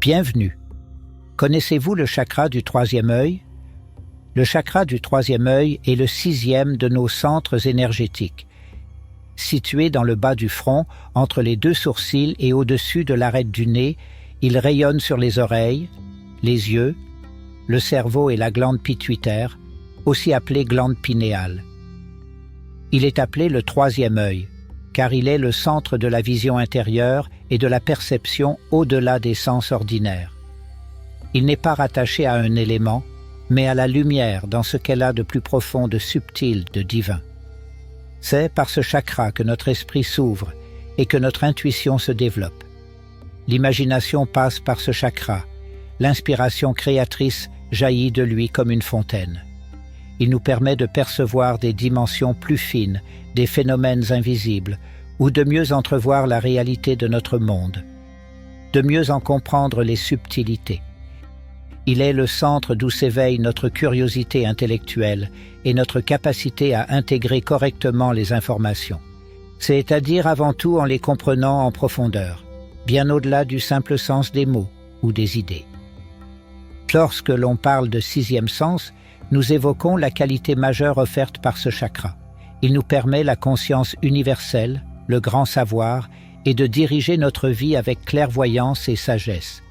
Bienvenue. Connaissez-vous le chakra du troisième œil? Le chakra du troisième œil est le 6e de nos centres énergétiques. Situé dans le bas du front, entre les 2 sourcils et au-dessus de l'arête du nez, il rayonne sur les oreilles, les yeux, le cerveau et la glande pituitaire, aussi appelée glande pinéale. Il est appelé le troisième œil, car il est le centre de la vision intérieure et de la perception au-delà des sens ordinaires. Il n'est pas rattaché à un élément, mais à la lumière dans ce qu'elle a de plus profond, de subtil, de divin. C'est par ce chakra que notre esprit s'ouvre et que notre intuition se développe. L'imagination passe par ce chakra, l'inspiration créatrice jaillit de lui comme une fontaine. Il nous permet de percevoir des dimensions plus fines, des phénomènes invisibles, ou de mieux entrevoir la réalité de notre monde, de mieux en comprendre les subtilités. Il est le centre d'où s'éveille notre curiosité intellectuelle et notre capacité à intégrer correctement les informations, c'est-à-dire avant tout en les comprenant en profondeur, bien au-delà du simple sens des mots ou des idées. Lorsque l'on parle de 6e sens, nous évoquons la qualité majeure offerte par ce chakra. Il nous permet la conscience universelle, le grand savoir, et de diriger notre vie avec clairvoyance et sagesse.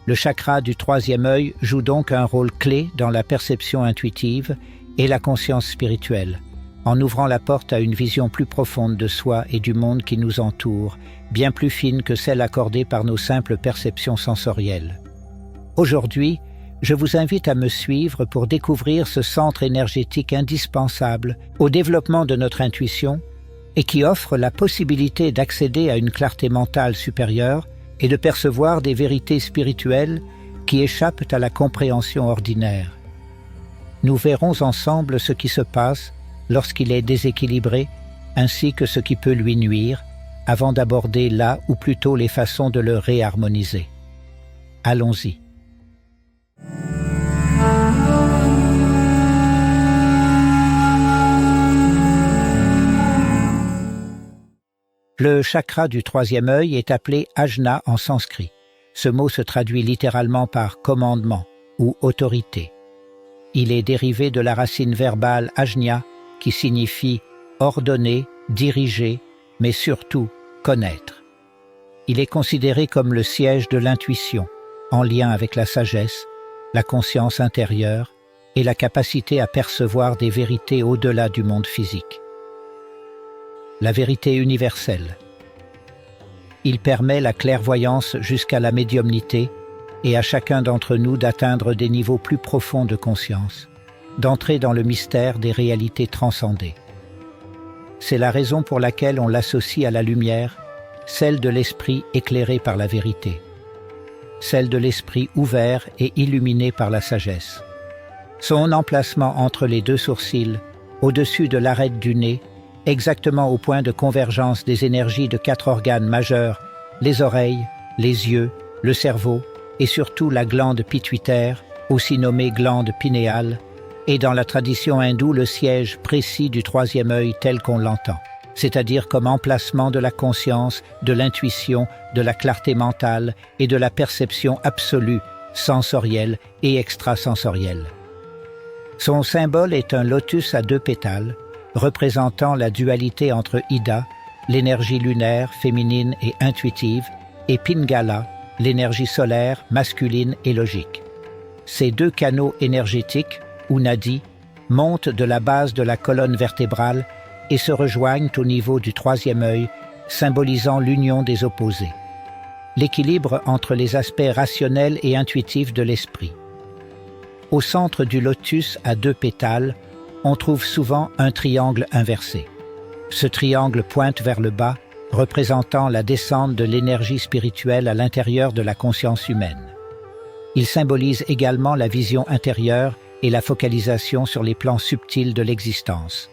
Le chakra du troisième œil joue donc un rôle clé dans la perception intuitive et la conscience spirituelle, en ouvrant la porte à une vision plus profonde de soi et du monde qui nous entoure, bien plus fine que celle accordée par nos simples perceptions sensorielles. Aujourd'hui, je vous invite à me suivre pour découvrir ce centre énergétique indispensable au développement de notre intuition et qui offre la possibilité d'accéder à une clarté mentale supérieure et de percevoir des vérités spirituelles qui échappent à la compréhension ordinaire. Nous verrons ensemble ce qui se passe lorsqu'il est déséquilibré, ainsi que ce qui peut lui nuire, avant d'aborder là ou plutôt les façons de le réharmoniser. Allons-y. Le chakra du troisième œil est appelé Ajna en sanskrit. Ce mot se traduit littéralement par commandement ou autorité. Il est dérivé de la racine verbale ajna qui signifie ordonner, diriger, mais surtout connaître. Il est considéré comme le siège de l'intuition, en lien avec la sagesse, la conscience intérieure et la capacité à percevoir des vérités au-delà du monde physique. La vérité universelle. Il permet la clairvoyance jusqu'à la médiumnité et à chacun d'entre nous d'atteindre des niveaux plus profonds de conscience, d'entrer dans le mystère des réalités transcendées. C'est la raison pour laquelle on l'associe à la lumière, celle de l'esprit éclairé par la vérité, celle de l'esprit ouvert et illuminé par la sagesse. Son emplacement entre les 2 sourcils, au-dessus de l'arête du nez, exactement au point de convergence des énergies de 4 organes majeurs, les oreilles, les yeux, le cerveau et surtout la glande pituitaire, aussi nommée glande pinéale, est dans la tradition hindoue le siège précis du troisième œil tel qu'on l'entend, c'est-à-dire comme emplacement de la conscience, de l'intuition, de la clarté mentale et de la perception absolue, sensorielle et extrasensorielle. Son symbole est un lotus à 2 pétales, représentant la dualité entre Ida, l'énergie lunaire, féminine et intuitive, et Pingala, l'énergie solaire, masculine et logique. Ces 2 canaux énergétiques, ou nadis, montent de la base de la colonne vertébrale et se rejoignent au niveau du troisième œil, symbolisant l'union des opposés. L'équilibre entre les aspects rationnels et intuitifs de l'esprit. Au centre du lotus à 2 pétales, on trouve souvent un triangle inversé. Ce triangle pointe vers le bas, représentant la descente de l'énergie spirituelle à l'intérieur de la conscience humaine. Il symbolise également la vision intérieure et la focalisation sur les plans subtils de l'existence.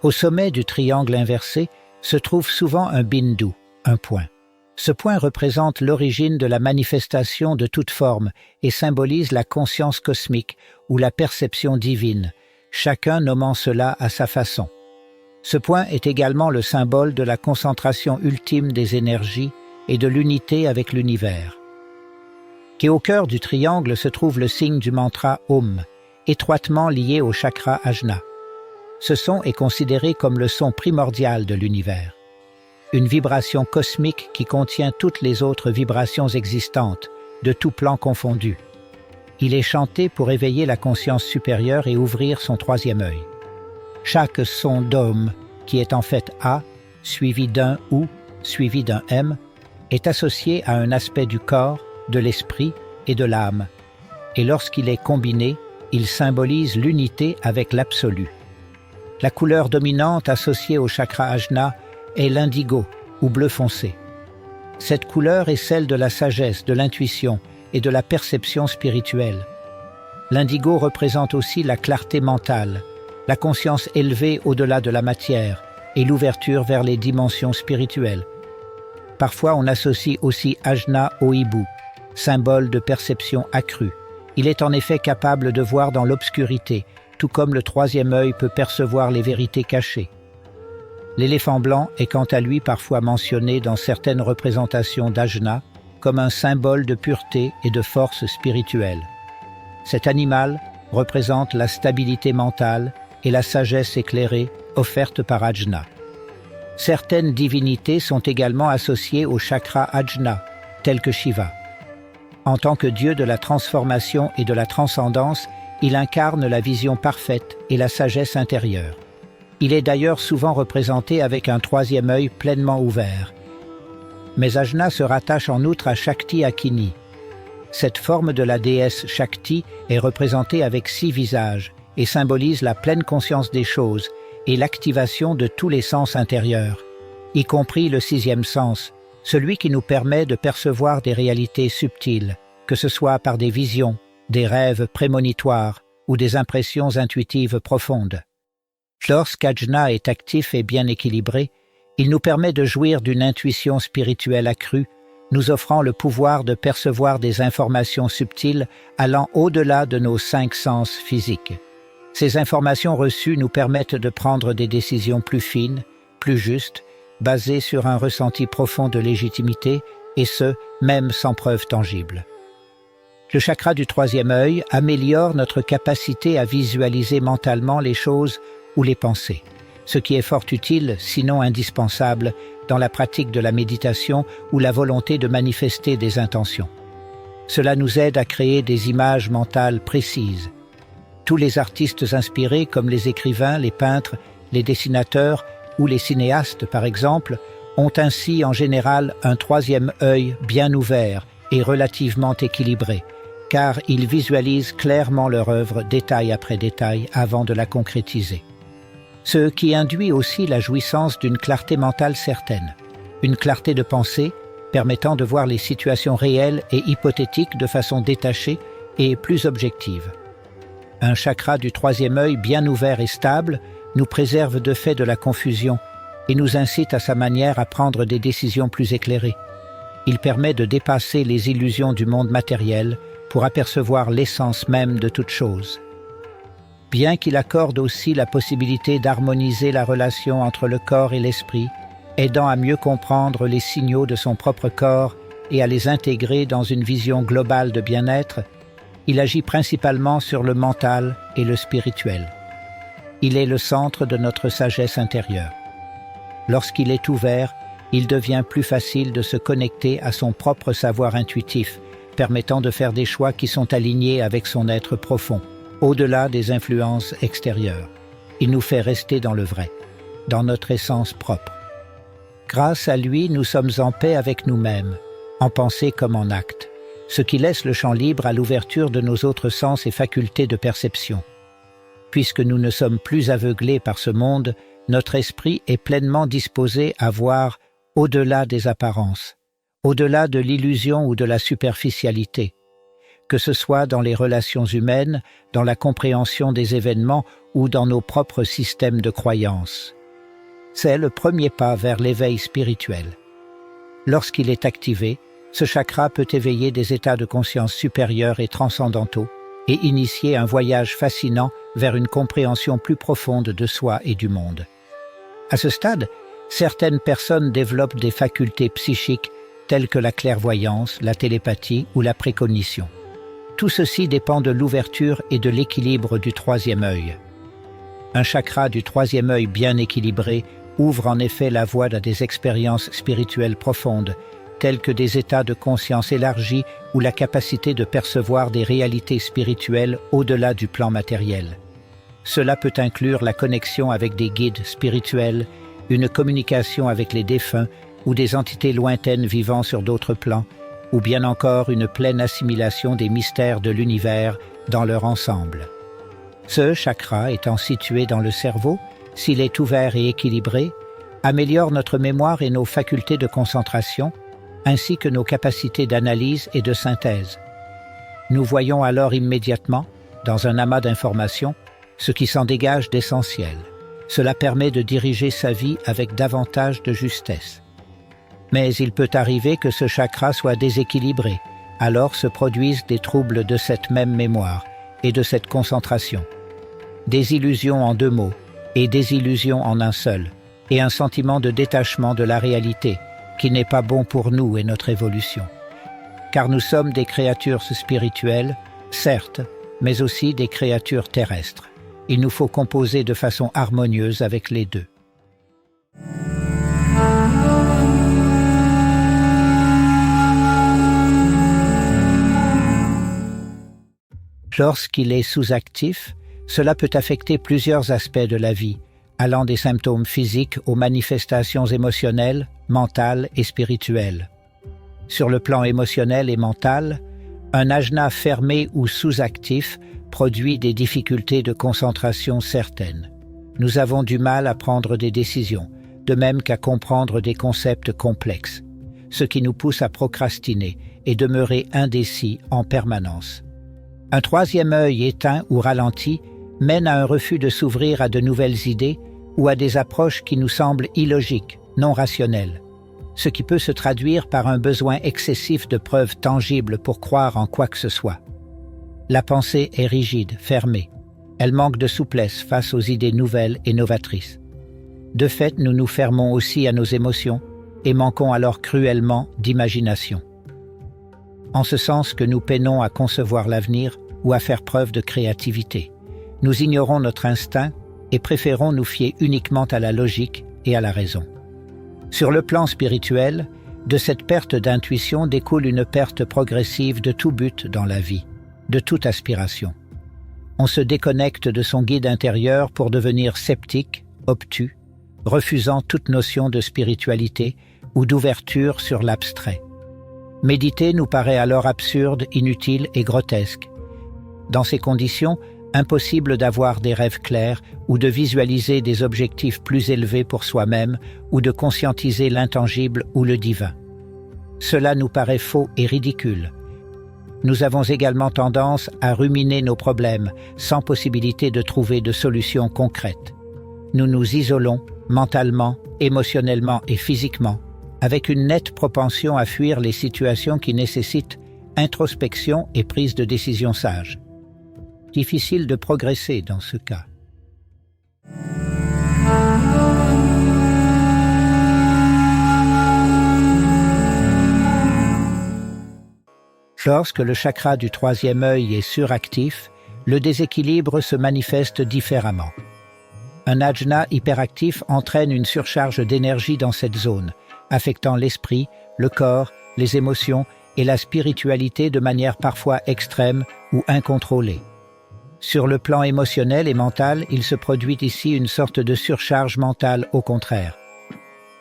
Au sommet du triangle inversé se trouve souvent un bindu, un point. Ce point représente l'origine de la manifestation de toute forme et symbolise la conscience cosmique ou la perception divine, chacun nommant cela à sa façon. Ce point est également le symbole de la concentration ultime des énergies et de l'unité avec l'univers. qu'au au cœur du triangle se trouve le signe du mantra Om, étroitement lié au chakra Ajna. Ce son est considéré comme le son primordial de l'univers, une vibration cosmique qui contient toutes les autres vibrations existantes, de tout plan confondu. Il est chanté pour éveiller la conscience supérieure et ouvrir son troisième œil. Chaque son d'Om, qui est en fait A, suivi d'un OU, suivi d'un M, est associé à un aspect du corps, de l'esprit et de l'âme. Et lorsqu'il est combiné, il symbolise l'unité avec l'absolu. La couleur dominante associée au chakra Ajna est l'indigo ou bleu foncé. Cette couleur est celle de la sagesse, de l'intuition et de la perception spirituelle. L'indigo représente aussi la clarté mentale, la conscience élevée au-delà de la matière et l'ouverture vers les dimensions spirituelles. Parfois, on associe aussi Ajna au hibou, symbole de perception accrue. Il est en effet capable de voir dans l'obscurité, tout comme le troisième œil peut percevoir les vérités cachées. L'éléphant blanc est quant à lui parfois mentionné dans certaines représentations d'Ajna comme un symbole de pureté et de force spirituelle. Cet animal représente la stabilité mentale et la sagesse éclairée offerte par Ajna. Certaines divinités sont également associées au chakra Ajna, telles que Shiva. En tant que dieu de la transformation et de la transcendance, il incarne la vision parfaite et la sagesse intérieure. Il est d'ailleurs souvent représenté avec un troisième œil pleinement ouvert. Mais Ajna se rattache en outre à Shakti Akini. Cette forme de la déesse Shakti est représentée avec 6 visages et symbolise la pleine conscience des choses et l'activation de tous les sens intérieurs, y compris le 6e sens, celui qui nous permet de percevoir des réalités subtiles, que ce soit par des visions, des rêves prémonitoires ou des impressions intuitives profondes. Lorsqu'Ajna est actif et bien équilibré, il nous permet de jouir d'une intuition spirituelle accrue, nous offrant le pouvoir de percevoir des informations subtiles allant au-delà de nos 5 sens physiques. Ces informations reçues nous permettent de prendre des décisions plus fines, plus justes, basées sur un ressenti profond de légitimité, et ce, même sans preuve tangible. Le chakra du troisième œil améliore notre capacité à visualiser mentalement les choses ou les pensées, ce qui est fort utile, sinon indispensable, dans la pratique de la méditation ou la volonté de manifester des intentions. Cela nous aide à créer des images mentales précises. Tous les artistes inspirés, comme les écrivains, les peintres, les dessinateurs ou les cinéastes par exemple, ont ainsi en général un troisième œil bien ouvert et relativement équilibré, car ils visualisent clairement leur œuvre détail après détail avant de la concrétiser. Ce qui induit aussi la jouissance d'une clarté mentale certaine, une clarté de pensée permettant de voir les situations réelles et hypothétiques de façon détachée et plus objective. Un chakra du troisième œil bien ouvert et stable nous préserve de fait de la confusion et nous incite à sa manière à prendre des décisions plus éclairées. Il permet de dépasser les illusions du monde matériel pour apercevoir l'essence même de toute chose. Bien qu'il accorde aussi la possibilité d'harmoniser la relation entre le corps et l'esprit, aidant à mieux comprendre les signaux de son propre corps et à les intégrer dans une vision globale de bien-être, il agit principalement sur le mental et le spirituel. Il est le centre de notre sagesse intérieure. Lorsqu'il est ouvert, il devient plus facile de se connecter à son propre savoir intuitif, permettant de faire des choix qui sont alignés avec son être profond, au-delà des influences extérieures. Il nous fait rester dans le vrai, dans notre essence propre. Grâce à lui, nous sommes en paix avec nous-mêmes, en pensée comme en acte, ce qui laisse le champ libre à l'ouverture de nos autres sens et facultés de perception. Puisque nous ne sommes plus aveuglés par ce monde, notre esprit est pleinement disposé à voir au-delà des apparences, au-delà de l'illusion ou de la superficialité, que ce soit dans les relations humaines, dans la compréhension des événements ou dans nos propres systèmes de croyances. C'est le premier pas vers l'éveil spirituel. Lorsqu'il est activé, ce chakra peut éveiller des états de conscience supérieurs et transcendantaux et initier un voyage fascinant vers une compréhension plus profonde de soi et du monde. À ce stade, certaines personnes développent des facultés psychiques tels que la clairvoyance, la télépathie ou la précognition. Tout ceci dépend de l'ouverture et de l'équilibre du troisième œil. Un chakra du troisième œil bien équilibré ouvre en effet la voie à des expériences spirituelles profondes, telles que des états de conscience élargis ou la capacité de percevoir des réalités spirituelles au-delà du plan matériel. Cela peut inclure la connexion avec des guides spirituels, une communication avec les défunts ou des entités lointaines vivant sur d'autres plans, ou bien encore une pleine assimilation des mystères de l'univers dans leur ensemble. Ce chakra étant situé dans le cerveau, s'il est ouvert et équilibré, améliore notre mémoire et nos facultés de concentration, ainsi que nos capacités d'analyse et de synthèse. Nous voyons alors immédiatement, dans un amas d'informations, ce qui s'en dégage d'essentiel. Cela permet de diriger sa vie avec davantage de justesse. Mais il peut arriver que ce chakra soit déséquilibré, alors se produisent des troubles de cette même mémoire et de cette concentration. Désillusion en deux mots, et désillusion en un seul, et un sentiment de détachement de la réalité, qui n'est pas bon pour nous et notre évolution. Car nous sommes des créatures spirituelles, certes, mais aussi des créatures terrestres. Il nous faut composer de façon harmonieuse avec les deux. Lorsqu'il est sous-actif, cela peut affecter plusieurs aspects de la vie, allant des symptômes physiques aux manifestations émotionnelles, mentales et spirituelles. Sur le plan émotionnel et mental, un ajna fermé ou sous-actif produit des difficultés de concentration certaines. Nous avons du mal à prendre des décisions, de même qu'à comprendre des concepts complexes, ce qui nous pousse à procrastiner et demeurer indécis en permanence. Un troisième œil éteint ou ralenti mène à un refus de s'ouvrir à de nouvelles idées ou à des approches qui nous semblent illogiques, non rationnelles, ce qui peut se traduire par un besoin excessif de preuves tangibles pour croire en quoi que ce soit. La pensée est rigide, fermée. Elle manque de souplesse face aux idées nouvelles et novatrices. De fait, nous nous fermons aussi à nos émotions et manquons alors cruellement d'imagination. En ce sens que nous peinons à concevoir l'avenir ou à faire preuve de créativité. Nous ignorons notre instinct et préférons nous fier uniquement à la logique et à la raison. Sur le plan spirituel, de cette perte d'intuition découle une perte progressive de tout but dans la vie, de toute aspiration. On se déconnecte de son guide intérieur pour devenir sceptique, obtus, refusant toute notion de spiritualité ou d'ouverture sur l'abstrait. Méditer nous paraît alors absurde, inutile et grotesque. Dans ces conditions, impossible d'avoir des rêves clairs ou de visualiser des objectifs plus élevés pour soi-même ou de conscientiser l'intangible ou le divin. Cela nous paraît faux et ridicule. Nous avons également tendance à ruminer nos problèmes sans possibilité de trouver de solutions concrètes. Nous nous isolons mentalement, émotionnellement et physiquement, avec une nette propension à fuir les situations qui nécessitent introspection et prise de décision sage. Difficile de progresser dans ce cas. Lorsque le chakra du troisième œil est suractif, le déséquilibre se manifeste différemment. Un ajna hyperactif entraîne une surcharge d'énergie dans cette zone, affectant l'esprit, le corps, les émotions et la spiritualité de manière parfois extrême ou incontrôlée. Sur le plan émotionnel et mental, il se produit ici une sorte de surcharge mentale au contraire.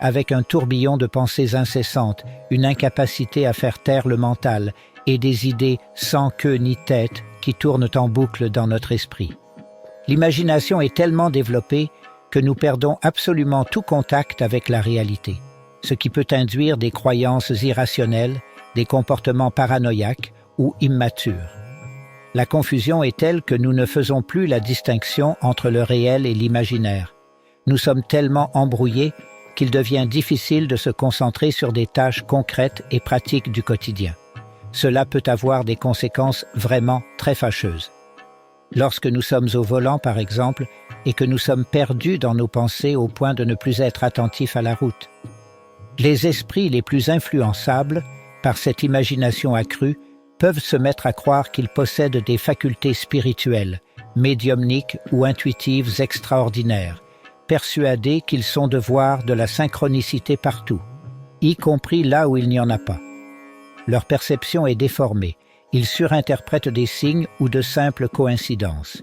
Avec un tourbillon de pensées incessantes, une incapacité à faire taire le mental et des idées sans queue ni tête qui tournent en boucle dans notre esprit. L'imagination est tellement développée que nous perdons absolument tout contact avec la réalité, ce qui peut induire des croyances irrationnelles, des comportements paranoïaques ou immatures. La confusion est telle que nous ne faisons plus la distinction entre le réel et l'imaginaire. Nous sommes tellement embrouillés qu'il devient difficile de se concentrer sur des tâches concrètes et pratiques du quotidien. Cela peut avoir des conséquences vraiment très fâcheuses. Lorsque nous sommes au volant, par exemple, et que nous sommes perdus dans nos pensées au point de ne plus être attentifs à la route. Les esprits les plus influençables, par cette imagination accrue, peuvent se mettre à croire qu'ils possèdent des facultés spirituelles, médiumniques ou intuitives extraordinaires, persuadés qu'ils sont de voir de la synchronicité partout, y compris là où il n'y en a pas. Leur perception est déformée, ils surinterprètent des signes ou de simples coïncidences.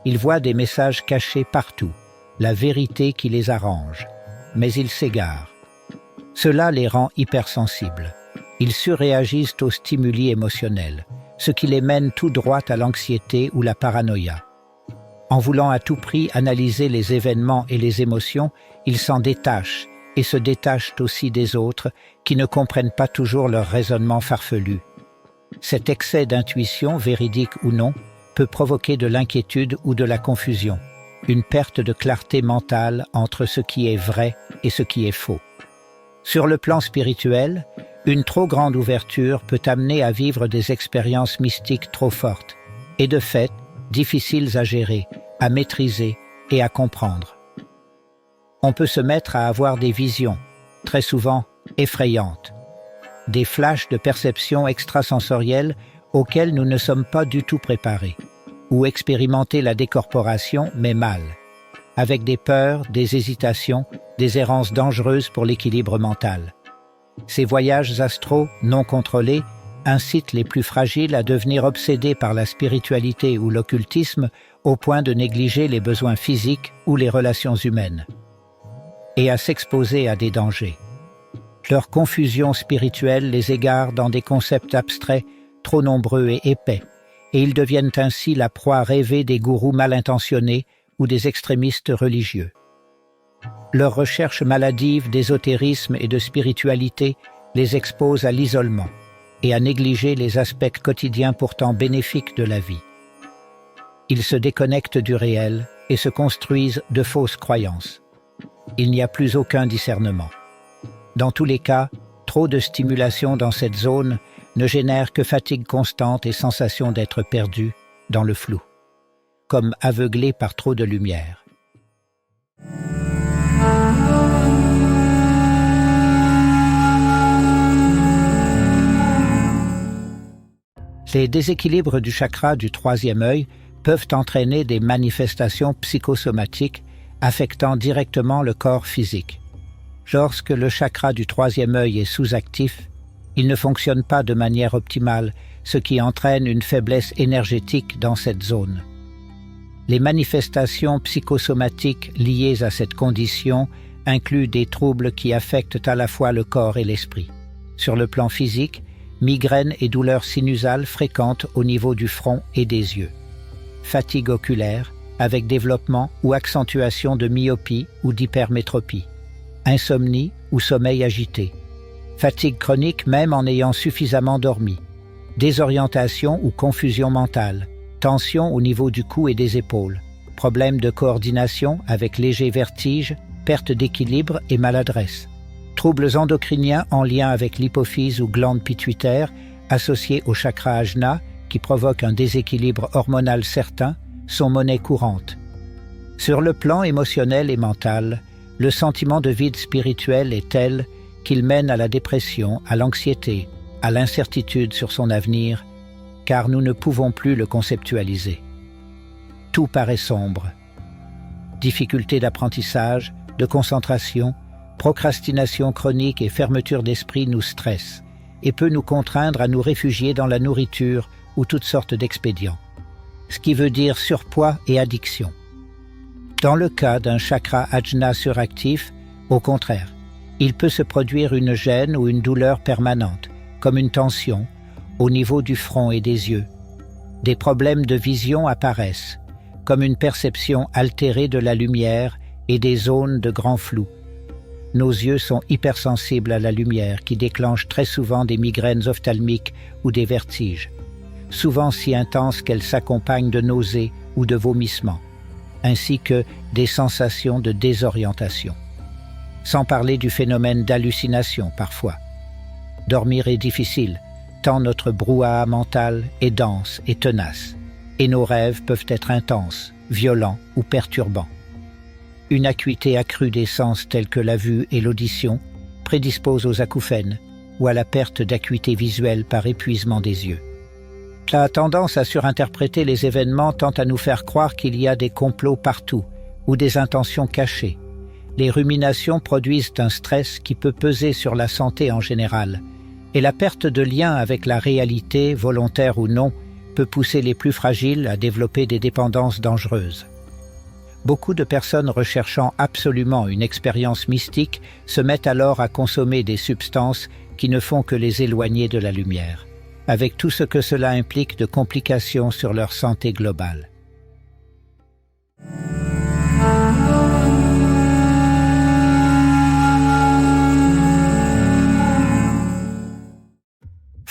Ils voient des messages cachés partout, la vérité qui les arrange, mais ils s'égarent. Cela les rend hypersensibles. Ils surréagissent aux stimuli émotionnels, ce qui les mène tout droit à l'anxiété ou la paranoïa. En voulant à tout prix analyser les événements et les émotions, ils s'en détachent et se détachent aussi des autres qui ne comprennent pas toujours leur raisonnement farfelu. Cet excès d'intuition, véridique ou non, peut provoquer de l'inquiétude ou de la confusion, une perte de clarté mentale entre ce qui est vrai et ce qui est faux. Sur le plan spirituel, une trop grande ouverture peut amener à vivre des expériences mystiques trop fortes et de fait difficiles à gérer, à maîtriser et à comprendre. On peut se mettre à avoir des visions, très souvent effrayantes, des flashs de perception extrasensorielle auxquels nous ne sommes pas du tout préparés, ou expérimenter la décorporation, mais mal, avec des peurs, des hésitations, des errances dangereuses pour l'équilibre mental. Ces voyages astraux non contrôlés incitent les plus fragiles à devenir obsédés par la spiritualité ou l'occultisme au point de négliger les besoins physiques ou les relations humaines, et à s'exposer à des dangers. Leur confusion spirituelle les égare dans des concepts abstraits trop nombreux et épais, et ils deviennent ainsi la proie rêvée des gourous mal intentionnés ou des extrémistes religieux. Leur recherche maladive d'ésotérisme et de spiritualité les expose à l'isolement et à négliger les aspects quotidiens pourtant bénéfiques de la vie. Ils se déconnectent du réel et se construisent de fausses croyances. Il n'y a plus aucun discernement. Dans tous les cas, trop de stimulation dans cette zone ne génère que fatigue constante et sensation d'être perdu dans le flou, comme aveuglé par trop de lumière. Les déséquilibres du chakra du troisième œil peuvent entraîner des manifestations psychosomatiques affectant directement le corps physique. Lorsque le chakra du troisième œil est sous-actif, il ne fonctionne pas de manière optimale, ce qui entraîne une faiblesse énergétique dans cette zone. Les manifestations psychosomatiques liées à cette condition incluent des troubles qui affectent à la fois le corps et l'esprit. Sur le plan physique, migraines et douleurs sinusales fréquentes au niveau du front et des yeux. Fatigue oculaire, avec développement ou accentuation de myopie ou d'hypermétropie. Insomnie ou sommeil agité. Fatigue chronique même en ayant suffisamment dormi. Désorientation ou confusion mentale. Tension au niveau du cou et des épaules. Problèmes de coordination avec léger vertige, perte d'équilibre et maladresse. Troubles endocriniens en lien avec l'hypophyse ou glande pituitaire associés au chakra ajna qui provoquent un déséquilibre hormonal certain sont monnaie courante. Sur le plan émotionnel et mental, le sentiment de vide spirituel est tel qu'il mène à la dépression, à l'anxiété, à l'incertitude sur son avenir, car nous ne pouvons plus le conceptualiser. Tout paraît sombre. Difficultés d'apprentissage, de concentration, procrastination chronique et fermeture d'esprit nous stressent et peut nous contraindre à nous réfugier dans la nourriture ou toutes sortes d'expédients, ce qui veut dire surpoids et addiction. Dans le cas d'un chakra ajna suractif, au contraire, il peut se produire une gêne ou une douleur permanente, comme une tension, au niveau du front et des yeux. Des problèmes de vision apparaissent, comme une perception altérée de la lumière et des zones de grand flou. Nos yeux sont hypersensibles à la lumière qui déclenche très souvent des migraines ophtalmiques ou des vertiges, souvent si intenses qu'elles s'accompagnent de nausées ou de vomissements, ainsi que des sensations de désorientation. Sans parler du phénomène d'hallucination parfois. Dormir est difficile, tant notre brouhaha mental est dense et tenace, et nos rêves peuvent être intenses, violents ou perturbants. Une acuité accrue des sens tels que la vue et l'audition prédispose aux acouphènes ou à la perte d'acuité visuelle par épuisement des yeux. La tendance à surinterpréter les événements tend à nous faire croire qu'il y a des complots partout ou des intentions cachées. Les ruminations produisent un stress qui peut peser sur la santé en général, et la perte de lien avec la réalité, volontaire ou non, peut pousser les plus fragiles à développer des dépendances dangereuses. Beaucoup de personnes recherchant absolument une expérience mystique se mettent alors à consommer des substances qui ne font que les éloigner de la lumière, avec tout ce que cela implique de complications sur leur santé globale.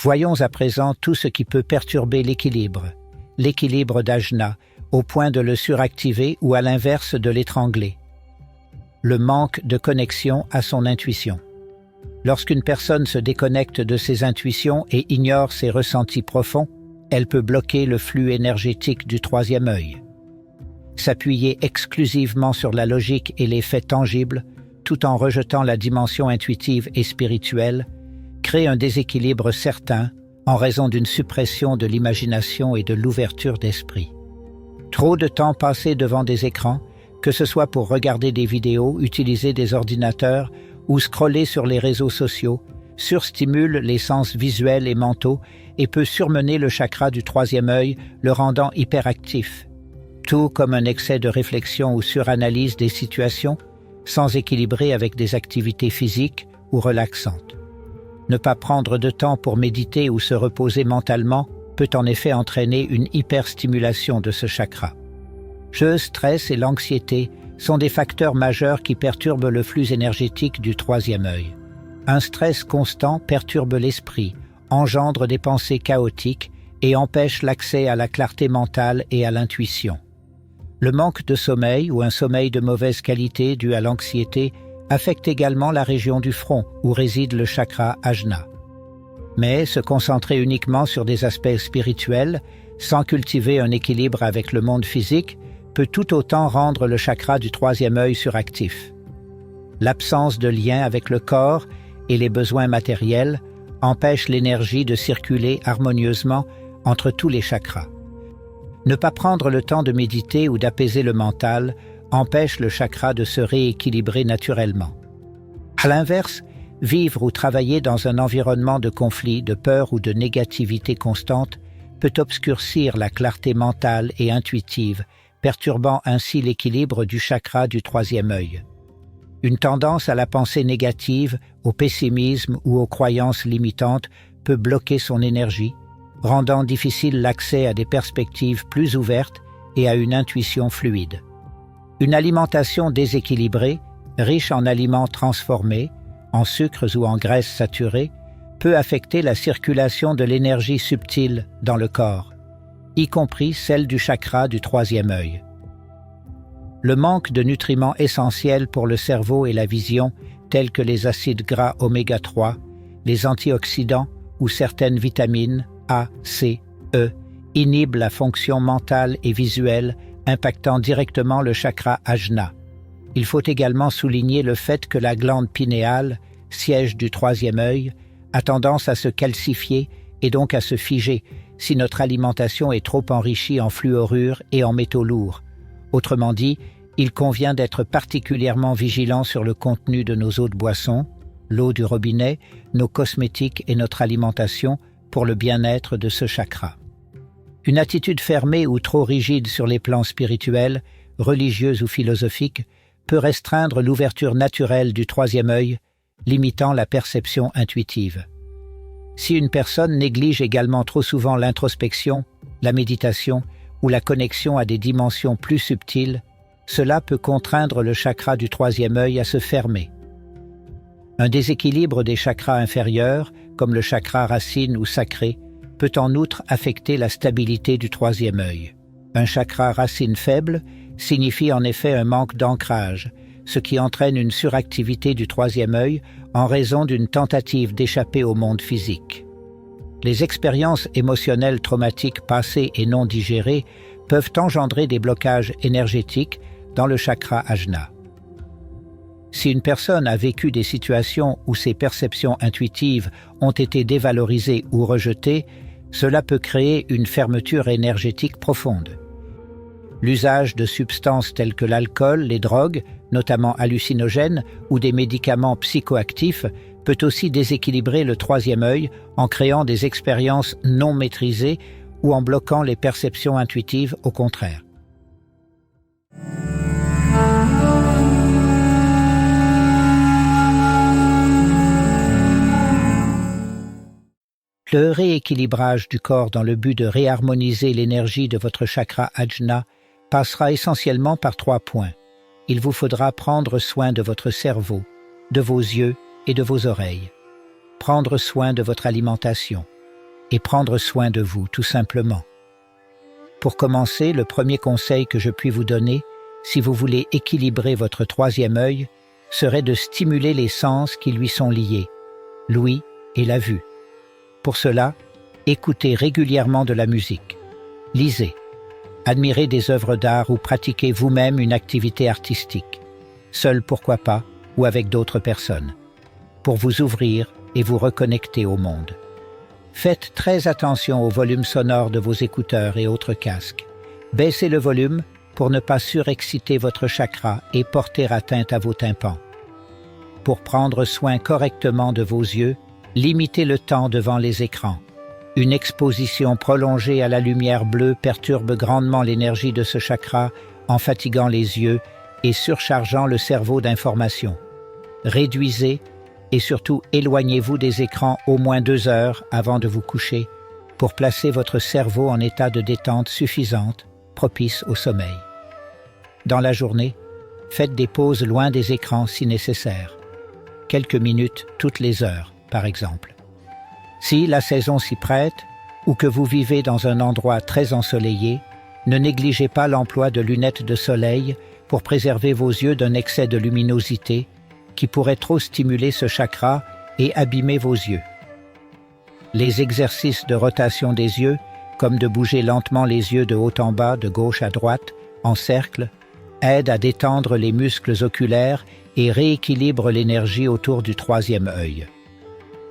Voyons à présent tout ce qui peut perturber l'équilibre d'Ajna, au point de le suractiver ou à l'inverse de l'étrangler. Le manque de connexion à son intuition. Lorsqu'une personne se déconnecte de ses intuitions et ignore ses ressentis profonds, elle peut bloquer le flux énergétique du troisième œil. S'appuyer exclusivement sur la logique et les faits tangibles, tout en rejetant la dimension intuitive et spirituelle, crée un déséquilibre certain en raison d'une suppression de l'imagination et de l'ouverture d'esprit. Trop de temps passé devant des écrans, que ce soit pour regarder des vidéos, utiliser des ordinateurs ou scroller sur les réseaux sociaux, surstimule les sens visuels et mentaux et peut surmener le chakra du troisième œil, le rendant hyperactif. Tout comme un excès de réflexion ou suranalyse des situations, sans équilibrer avec des activités physiques ou relaxantes. Ne pas prendre de temps pour méditer ou se reposer mentalement peut en effet entraîner une hyperstimulation de ce chakra. Le stress et l'anxiété sont des facteurs majeurs qui perturbent le flux énergétique du troisième œil. Un stress constant perturbe l'esprit, engendre des pensées chaotiques et empêche l'accès à la clarté mentale et à l'intuition. Le manque de sommeil ou un sommeil de mauvaise qualité dû à l'anxiété affecte également la région du front où réside le chakra Ajna. Mais se concentrer uniquement sur des aspects spirituels, sans cultiver un équilibre avec le monde physique, peut tout autant rendre le chakra du troisième œil suractif. L'absence de lien avec le corps et les besoins matériels empêche l'énergie de circuler harmonieusement entre tous les chakras. Ne pas prendre le temps de méditer ou d'apaiser le mental empêche le chakra de se rééquilibrer naturellement. À l'inverse, vivre ou travailler dans un environnement de conflit, de peur ou de négativité constante peut obscurcir la clarté mentale et intuitive, perturbant ainsi l'équilibre du chakra du troisième œil. Une tendance à la pensée négative, au pessimisme ou aux croyances limitantes peut bloquer son énergie, rendant difficile l'accès à des perspectives plus ouvertes et à une intuition fluide. Une alimentation déséquilibrée, riche en aliments transformés, en sucres ou en graisses saturées, peut affecter la circulation de l'énergie subtile dans le corps, y compris celle du chakra du troisième œil. Le manque de nutriments essentiels pour le cerveau et la vision, tels que les acides gras oméga 3, les antioxydants ou certaines vitamines A, C, E, inhibe la fonction mentale et visuelle, impactant directement le chakra Ajna. Il faut également souligner le fait que la glande pinéale, siège du troisième œil, a tendance à se calcifier et donc à se figer si notre alimentation est trop enrichie en fluorure et en métaux lourds. Autrement dit, il convient d'être particulièrement vigilant sur le contenu de nos eaux de boisson, l'eau du robinet, nos cosmétiques et notre alimentation pour le bien-être de ce chakra. Une attitude fermée ou trop rigide sur les plans spirituels, religieux ou philosophiques peut restreindre l'ouverture naturelle du troisième œil, limitant la perception intuitive. Si une personne néglige également trop souvent l'introspection, la méditation ou la connexion à des dimensions plus subtiles, cela peut contraindre le chakra du troisième œil à se fermer. Un déséquilibre des chakras inférieurs, comme le chakra racine ou sacré, peut en outre affecter la stabilité du troisième œil. Un chakra racine faible signifie en effet un manque d'ancrage, ce qui entraîne une suractivité du troisième œil en raison d'une tentative d'échapper au monde physique. Les expériences émotionnelles traumatiques passées et non digérées peuvent engendrer des blocages énergétiques dans le chakra Ajna. Si une personne a vécu des situations où ses perceptions intuitives ont été dévalorisées ou rejetées, cela peut créer une fermeture énergétique profonde. L'usage de substances telles que l'alcool, les drogues, notamment hallucinogènes, ou des médicaments psychoactifs, peut aussi déséquilibrer le troisième œil en créant des expériences non maîtrisées ou en bloquant les perceptions intuitives au contraire. Le rééquilibrage du corps dans le but de réharmoniser l'énergie de votre chakra Ajna passera essentiellement par 3 points. Il vous faudra prendre soin de votre cerveau, de vos yeux et de vos oreilles, prendre soin de votre alimentation et prendre soin de vous, tout simplement. Pour commencer, le premier conseil que je puis vous donner, si vous voulez équilibrer votre troisième œil, serait de stimuler les sens qui lui sont liés, l'ouïe et la vue. Pour cela, écoutez régulièrement de la musique, lisez, admirez des œuvres d'art ou pratiquez vous-même une activité artistique, seul pourquoi pas ou avec d'autres personnes, pour vous ouvrir et vous reconnecter au monde. Faites très attention au volume sonore de vos écouteurs et autres casques. Baissez le volume pour ne pas surexciter votre chakra et porter atteinte à vos tympans. Pour prendre soin correctement de vos yeux, limitez le temps devant les écrans. Une exposition prolongée à la lumière bleue perturbe grandement l'énergie de ce chakra en fatiguant les yeux et surchargeant le cerveau d'informations. Réduisez et surtout éloignez-vous des écrans au moins 2 heures avant de vous coucher pour placer votre cerveau en état de détente suffisante, propice au sommeil. Dans la journée, faites des pauses loin des écrans si nécessaire. Quelques minutes toutes les heures, par exemple. Si la saison s'y prête ou que vous vivez dans un endroit très ensoleillé, ne négligez pas l'emploi de lunettes de soleil pour préserver vos yeux d'un excès de luminosité qui pourrait trop stimuler ce chakra et abîmer vos yeux. Les exercices de rotation des yeux, comme de bouger lentement les yeux de haut en bas, de gauche à droite, en cercle, aident à détendre les muscles oculaires et rééquilibrent l'énergie autour du troisième œil.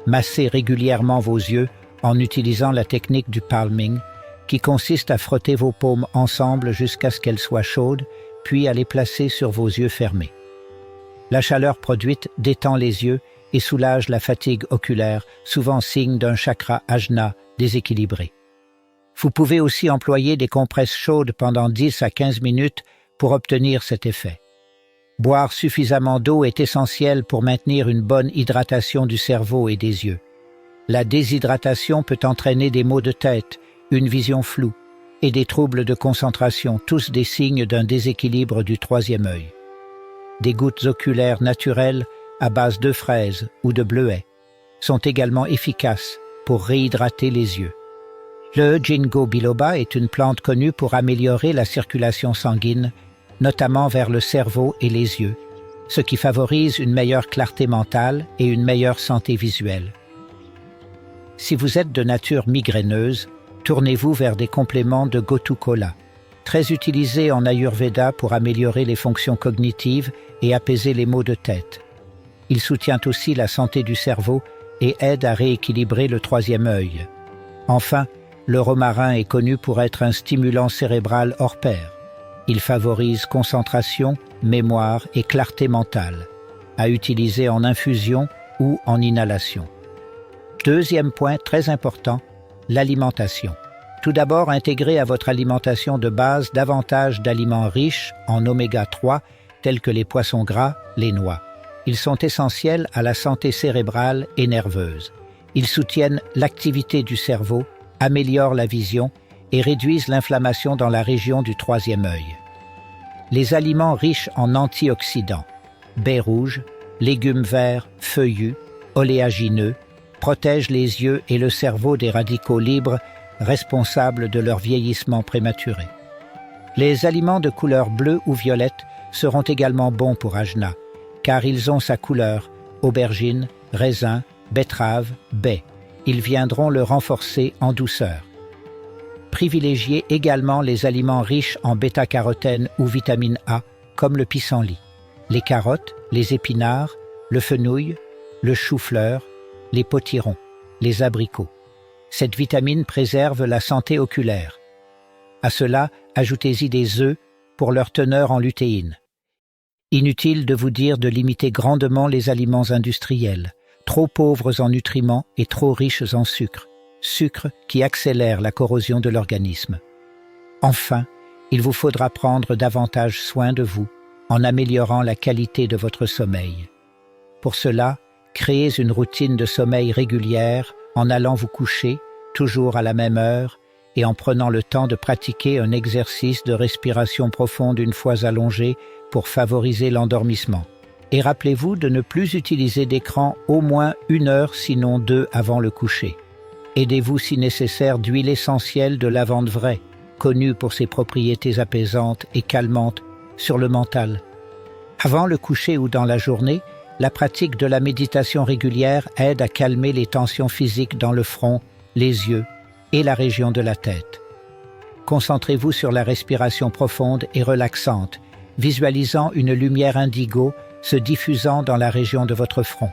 Massez régulièrement vos yeux en utilisant la technique du palming, qui consiste à frotter vos paumes ensemble jusqu'à ce qu'elles soient chaudes, puis à les placer sur vos yeux fermés. La chaleur produite détend les yeux et soulage la fatigue oculaire, souvent signe d'un chakra Ajna déséquilibré. Vous pouvez aussi employer des compresses chaudes pendant 10 à 15 minutes pour obtenir cet effet. Boire suffisamment d'eau est essentiel pour maintenir une bonne hydratation du cerveau et des yeux. La déshydratation peut entraîner des maux de tête, une vision floue et des troubles de concentration, tous des signes d'un déséquilibre du troisième œil. Des gouttes oculaires naturelles à base de fraises ou de bleuets sont également efficaces pour réhydrater les yeux. Le ginkgo biloba est une plante connue pour améliorer la circulation sanguine, notamment vers le cerveau et les yeux, ce qui favorise une meilleure clarté mentale et une meilleure santé visuelle. Si vous êtes de nature migraineuse, tournez-vous vers des compléments de Gotu-Kola, très utilisés en Ayurveda pour améliorer les fonctions cognitives et apaiser les maux de tête. Il soutient aussi la santé du cerveau et aide à rééquilibrer le troisième œil. Enfin, le romarin est connu pour être un stimulant cérébral hors pair. Il favorise concentration, mémoire et clarté mentale, à utiliser en infusion ou en inhalation. Deuxième point très important, l'alimentation. Tout d'abord, intégrez à votre alimentation de base davantage d'aliments riches en oméga 3, tels que les poissons gras, les noix. Ils sont essentiels à la santé cérébrale et nerveuse. Ils soutiennent l'activité du cerveau, améliorent la vision et réduisent l'inflammation dans la région du troisième œil. Les aliments riches en antioxydants, baies rouges, légumes verts, feuillus, oléagineux, protègent les yeux et le cerveau des radicaux libres responsables de leur vieillissement prématuré. Les aliments de couleur bleue ou violette seront également bons pour Ajna, car ils ont sa couleur, aubergine, raisin, betterave, baie. Ils viendront le renforcer en douceur. Privilégiez également les aliments riches en bêta-carotène ou vitamine A, comme le pissenlit. les carottes, les épinards, le fenouil, le chou-fleur, les potirons, les abricots. Cette vitamine préserve la santé oculaire. À cela, ajoutez-y des œufs pour leur teneur en lutéine. Inutile de vous dire de limiter grandement les aliments industriels, trop pauvres en nutriments et trop riches en sucre qui accélère la corrosion de l'organisme. Enfin, il vous faudra prendre davantage soin de vous en améliorant la qualité de votre sommeil. Pour cela, créez une routine de sommeil régulière en allant vous coucher, toujours à la même heure, et en prenant le temps de pratiquer un exercice de respiration profonde une fois allongé pour favoriser l'endormissement. Et rappelez-vous de ne plus utiliser d'écran au moins 1 heure, sinon 2 avant le coucher. Aidez-vous si nécessaire d'huile essentielle de lavande vraie, connue pour ses propriétés apaisantes et calmantes sur le mental. Avant le coucher ou dans la journée, la pratique de la méditation régulière aide à calmer les tensions physiques dans le front, les yeux et la région de la tête. Concentrez-vous sur la respiration profonde et relaxante, visualisant une lumière indigo se diffusant dans la région de votre front.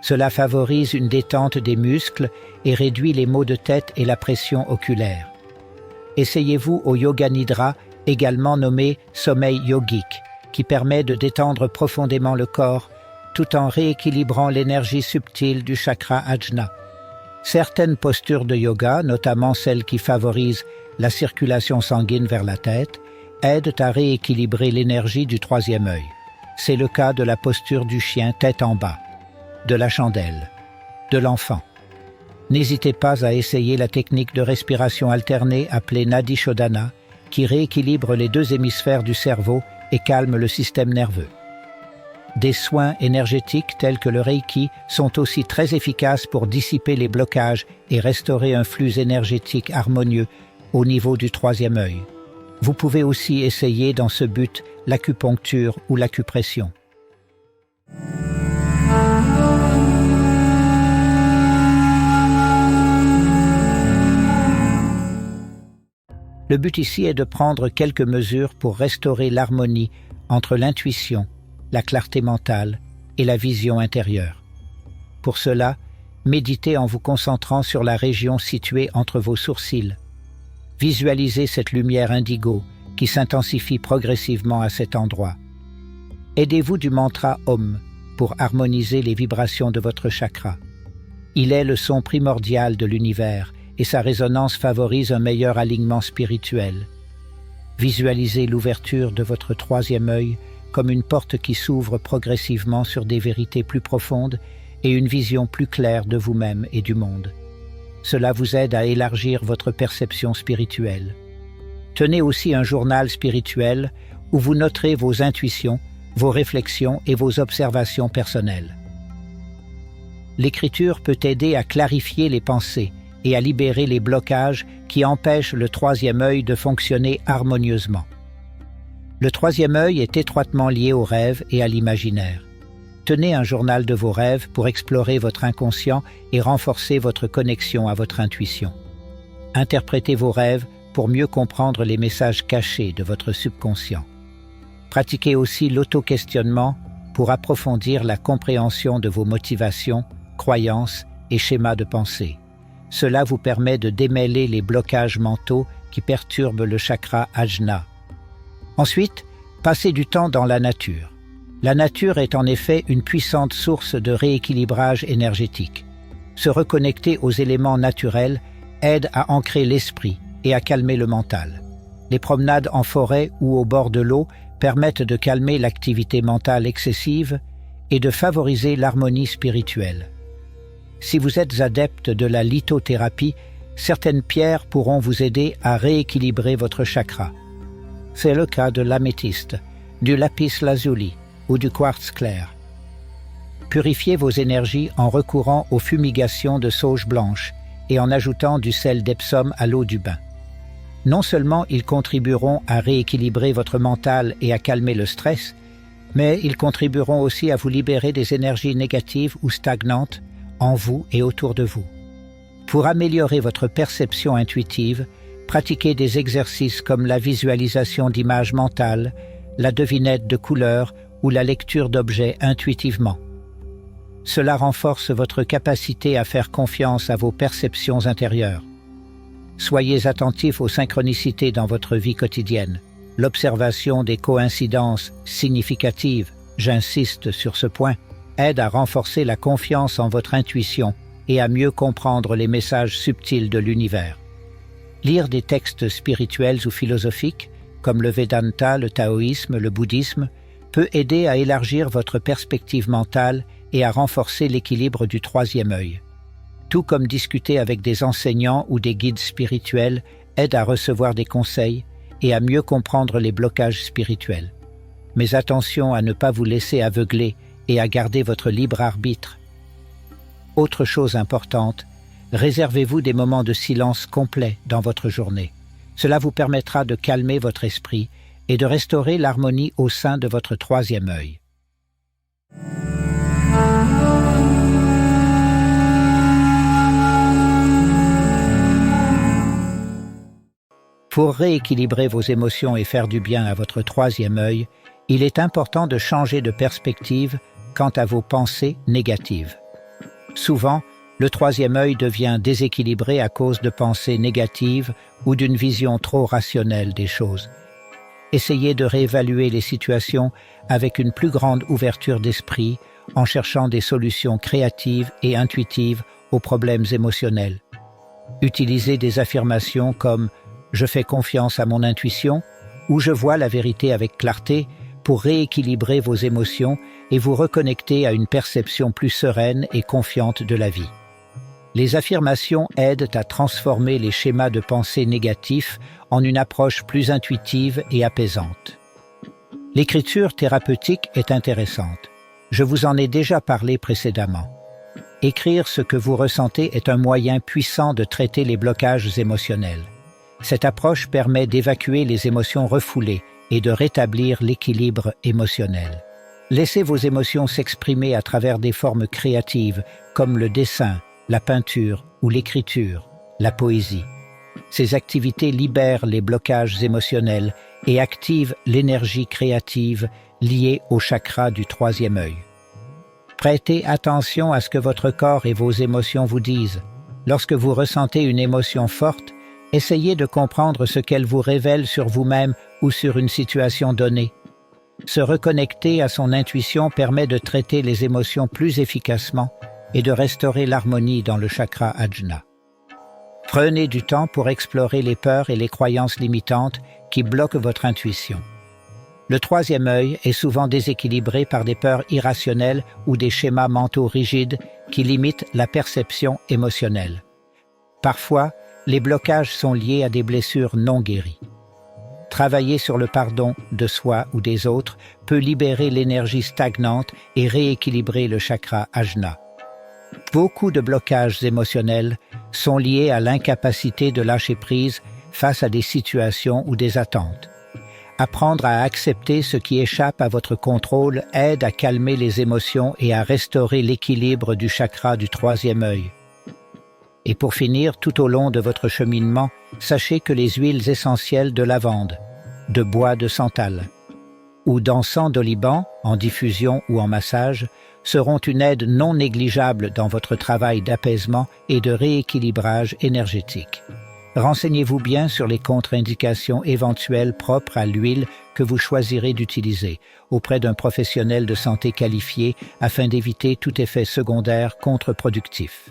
Cela favorise une détente des muscles et réduit les maux de tête et la pression oculaire. Essayez-vous au Yoga Nidra, également nommé sommeil yogique, qui permet de détendre profondément le corps tout en rééquilibrant l'énergie subtile du chakra Ajna. Certaines postures de yoga, notamment celles qui favorisent la circulation sanguine vers la tête, aident à rééquilibrer l'énergie du troisième œil. C'est le cas de la posture du chien tête en bas, de la chandelle, de l'enfant. N'hésitez pas à essayer la technique de respiration alternée appelée Nadi Shodhana, qui rééquilibre les 2 hémisphères du cerveau et calme le système nerveux. Des soins énergétiques tels que le Reiki sont aussi très efficaces pour dissiper les blocages et restaurer un flux énergétique harmonieux au niveau du troisième œil. Vous pouvez aussi essayer dans ce but l'acupuncture ou l'acupression. Le but ici est de prendre quelques mesures pour restaurer l'harmonie entre l'intuition, la clarté mentale et la vision intérieure. Pour cela, méditez en vous concentrant sur la région située entre vos sourcils. Visualisez cette lumière indigo qui s'intensifie progressivement à cet endroit. Aidez-vous du mantra Om pour harmoniser les vibrations de votre chakra. Il est le son primordial de l'univers et sa résonance favorise un meilleur alignement spirituel. Visualisez l'ouverture de votre troisième œil comme une porte qui s'ouvre progressivement sur des vérités plus profondes et une vision plus claire de vous-même et du monde. Cela vous aide à élargir votre perception spirituelle. Tenez aussi un journal spirituel où vous noterez vos intuitions, vos réflexions et vos observations personnelles. L'écriture peut aider à clarifier les pensées et à libérer les blocages qui empêchent le troisième œil de fonctionner harmonieusement. Le troisième œil est étroitement lié aux rêves et à l'imaginaire. Tenez un journal de vos rêves pour explorer votre inconscient et renforcer votre connexion à votre intuition. Interprétez vos rêves pour mieux comprendre les messages cachés de votre subconscient. Pratiquez aussi l'auto-questionnement pour approfondir la compréhension de vos motivations, croyances et schémas de pensée. Cela vous permet de démêler les blocages mentaux qui perturbent le chakra Ajna. Ensuite, passez du temps dans la nature. La nature est en effet une puissante source de rééquilibrage énergétique. Se reconnecter aux éléments naturels aide à ancrer l'esprit et à calmer le mental. Les promenades en forêt ou au bord de l'eau permettent de calmer l'activité mentale excessive et de favoriser l'harmonie spirituelle. Si vous êtes adepte de la lithothérapie, certaines pierres pourront vous aider à rééquilibrer votre chakra. C'est le cas de l'améthyste, du lapis lazuli ou du quartz clair. Purifiez vos énergies en recourant aux fumigations de sauge blanche et en ajoutant du sel d'Epsom à l'eau du bain. Non seulement ils contribueront à rééquilibrer votre mental et à calmer le stress, mais ils contribueront aussi à vous libérer des énergies négatives ou stagnantes en vous et autour de vous. Pour améliorer votre perception intuitive, pratiquez des exercices comme la visualisation d'images mentales, la devinette de couleurs ou la lecture d'objets intuitivement. Cela renforce votre capacité à faire confiance à vos perceptions intérieures. Soyez attentif aux synchronicités dans votre vie quotidienne. L'observation des coïncidences significatives, j'insiste sur ce point, aide à renforcer la confiance en votre intuition et à mieux comprendre les messages subtils de l'univers. Lire des textes spirituels ou philosophiques, comme le Vedanta, le taoïsme, le bouddhisme, peut aider à élargir votre perspective mentale et à renforcer l'équilibre du troisième œil. Tout comme discuter avec des enseignants ou des guides spirituels aide à recevoir des conseils et à mieux comprendre les blocages spirituels. Mais attention à ne pas vous laisser aveugler et à garder votre libre arbitre. Autre chose importante, réservez-vous des moments de silence complet dans votre journée. Cela vous permettra de calmer votre esprit et de restaurer l'harmonie au sein de votre troisième œil. Pour rééquilibrer vos émotions et faire du bien à votre troisième œil, il est important de changer de perspective quant à vos pensées négatives. Souvent, le troisième œil devient déséquilibré à cause de pensées négatives ou d'une vision trop rationnelle des choses. Essayez de réévaluer les situations avec une plus grande ouverture d'esprit en cherchant des solutions créatives et intuitives aux problèmes émotionnels. Utilisez des affirmations comme « Je fais confiance à mon intuition » ou « Je vois la vérité avec clarté » pour rééquilibrer vos émotions et vous reconnecter à une perception plus sereine et confiante de la vie. Les affirmations aident à transformer les schémas de pensée négatifs en une approche plus intuitive et apaisante. L'écriture thérapeutique est intéressante. Je vous en ai déjà parlé précédemment. Écrire ce que vous ressentez est un moyen puissant de traiter les blocages émotionnels. Cette approche permet d'évacuer les émotions refoulées et de rétablir l'équilibre émotionnel. Laissez vos émotions s'exprimer à travers des formes créatives comme le dessin, la peinture ou l'écriture, la poésie. Ces activités libèrent les blocages émotionnels et activent l'énergie créative liée au chakra du troisième œil. Prêtez attention à ce que votre corps et vos émotions vous disent. Lorsque vous ressentez une émotion forte, essayez de comprendre ce qu'elle vous révèle sur vous-même ou sur une situation donnée. Se reconnecter à son intuition permet de traiter les émotions plus efficacement et de restaurer l'harmonie dans le chakra Ajna. Prenez du temps pour explorer les peurs et les croyances limitantes qui bloquent votre intuition. Le troisième œil est souvent déséquilibré par des peurs irrationnelles ou des schémas mentaux rigides qui limitent la perception émotionnelle. Parfois, les blocages sont liés à des blessures non guéries. Travailler sur le pardon de soi ou des autres peut libérer l'énergie stagnante et rééquilibrer le chakra Ajna. Beaucoup de blocages émotionnels sont liés à l'incapacité de lâcher prise face à des situations ou des attentes. Apprendre à accepter ce qui échappe à votre contrôle aide à calmer les émotions et à restaurer l'équilibre du chakra du troisième œil. Et pour finir, tout au long de votre cheminement, sachez que les huiles essentielles de lavande, de bois de santal ou d'encens d'oliban, en diffusion ou en massage, seront une aide non négligeable dans votre travail d'apaisement et de rééquilibrage énergétique. Renseignez-vous bien sur les contre-indications éventuelles propres à l'huile que vous choisirez d'utiliser auprès d'un professionnel de santé qualifié afin d'éviter tout effet secondaire contre-productif.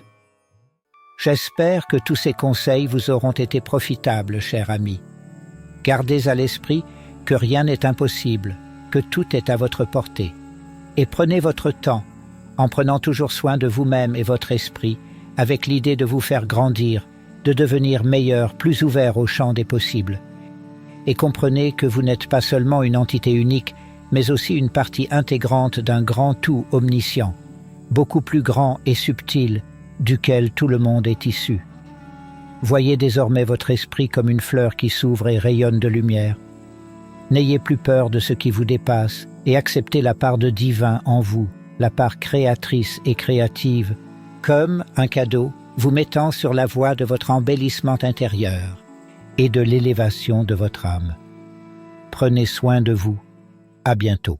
J'espère que tous ces conseils vous auront été profitables, chers amis. Gardez à l'esprit que rien n'est impossible, que tout est à votre portée. Et prenez votre temps, en prenant toujours soin de vous-même et votre esprit, avec l'idée de vous faire grandir, de devenir meilleur, plus ouvert au champ des possibles. Et comprenez que vous n'êtes pas seulement une entité unique, mais aussi une partie intégrante d'un grand tout omniscient, beaucoup plus grand et subtil, duquel tout le monde est issu. Voyez désormais votre esprit comme une fleur qui s'ouvre et rayonne de lumière. N'ayez plus peur de ce qui vous dépasse et acceptez la part de divin en vous, la part créatrice et créative, comme un cadeau vous mettant sur la voie de votre embellissement intérieur et de l'élévation de votre âme. Prenez soin de vous. À bientôt.